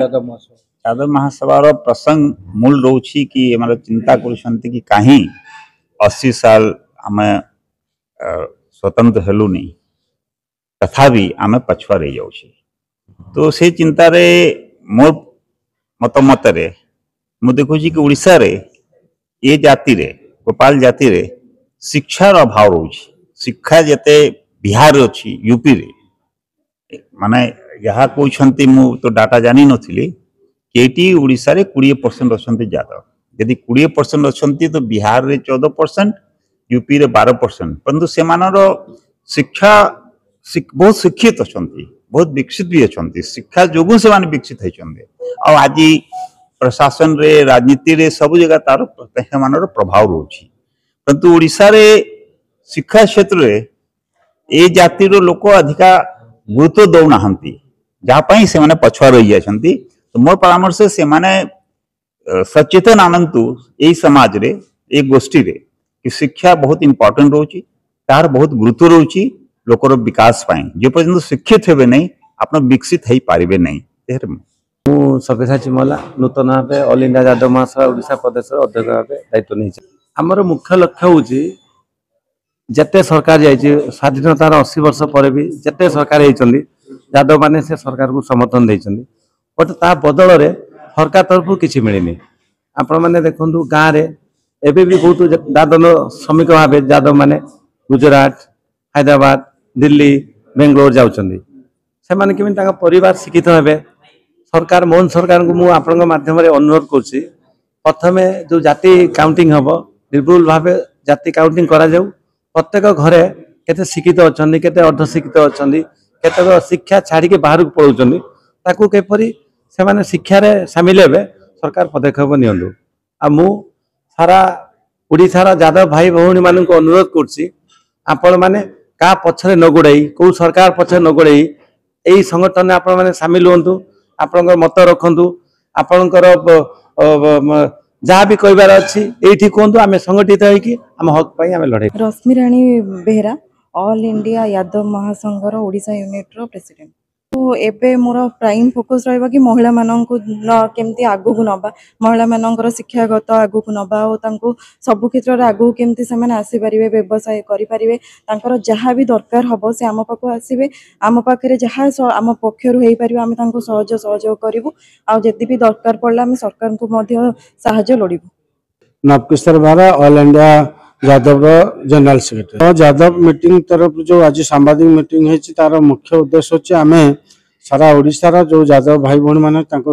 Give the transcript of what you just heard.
यादव महासभा प्रसंग मूल रोची कि हमारा चिंता करुछंती कि कहीं 80 साल आम स्वतंत्र हेलु नहीं तथापि आम पछुआ रही जाऊँ। तो से चिंतार मोर मत मु देखुची कि उड़ीसा रे ये जाति रे गोपाल जाति रे शिक्षार अभाव रोची। शिक्षा जते बिहार अच्छी यूपी रे माने यहाँ कहते मु तो डाटा जानी नथिली कि उड़ीसा रे 20% अच्छा यादव। यदि 20% अच्छा तो बिहार रे 14%, यूपी रे 12%। परंतु से शिक्षा बहुत शिक्षित अच्छा, बहुत विकसित भी अच्छा। शिक्षा जोगु से विकसित होती। आज प्रशासन रे राजनीति रे सब जगह तार प्रभाव रोची। परंतु उड़ीसा रे शिक्षा क्षेत्र रे ए जाति रो लोक अधिका गुरुत्व दौना जहाँपाई से माने पछुआ रही जाती। तो मोर परामर्श से माने सचेतन आनंतु यही समाज रे एक गोष्ठी रे कि शिक्षा बहुत इंपोर्टेंट रोची, तार बहुत गुरुत्व रोची लोकर विकास पाई। जो पर्यंत शिक्षित हेबे नहीं आपण विकसित हो पारिबे नहीं। सब्यसाची मला नूतन भाव ऑल इंडिया यादव महासभा ओडिशा प्रदेश अध्यक्ष भाव दायित्व नहीं। आमर मुख्य लक्ष्य हूँ जिते सरकार जाइए स्वाधीनतार 80 वर्ष पर भी जिते सरकार होती यादव मैंने से सरकार को समर्थन देते। बट ता बदल रे सरकार तरफ किसी मिलनी। आपण मैंने देखु गाँव में एवं भी बहुत दादन श्रमिक भाव यादव मैंने गुजरात, हैदराबाद, दिल्ली, बेंगलोर जाऊँगी। से परिवार शिक्षित हे। सरकार मोहन सरकार को मुझे माध्यम अनुरोध करुँची प्रथमे जो जाति काउंटिंग हम निर्भुल भाव जाति काउंटिंग करा जाऊ। प्रत्येक घरे केते शिक्षित अच्छा, केते अर्धशिक्षित अच्छा, केते शिक्षा छाड़ी बाहर को पलाउछन्ती ताकू केपरी से माने शिक्षा रे शामिल हेबे सरकार पदक्षेप नियंतु। आ मु सारा उड़ीसार यादव भाई भौणी मानक अनुरोध करुँची आपण माने का पछरे न गोड़ाई को सरकार पछरे न गोड़ाई यही संगठन में आपण माने शामिल होंतु। आपणकर मत रखु। आपणकर जहाँ भी कहबार अच्छी ये कहतु आम संगठित होम हक आम लड़े। रश्मि राणी बेहरा ऑल इंडिया यादव महासंघर ओडिशा यूनिट रो प्रेसिडेंट। तो एबे मोर प्राइम फोकस रहा कि महिला मानक केमती आगु को नबा, महिला मानकर शिक्षागत आगु को नबा और तांको सब क्षेत्र में आगु केमती से आसी पारिबे, व्यवसाय करि पारिबे, तांकर जहाँ भी दरकार हबो से आम पाखु आसीबे। आम पाखरे जहाँ आम पक्षरु हेई पारिबे आम तांको सहयोग करिवु। आ जदि भी दरकार पड़ला आम सरकार को मध्य सहायता लोडिबु। नवकिशोर बारा all India Yadav general secretary. Yadav meeting तरफ जो आज सांबादिक मीटिंग है तार मुख्य उद्देश्य होची आमे सारा ओडिशा जो यादव भाई भौणी माने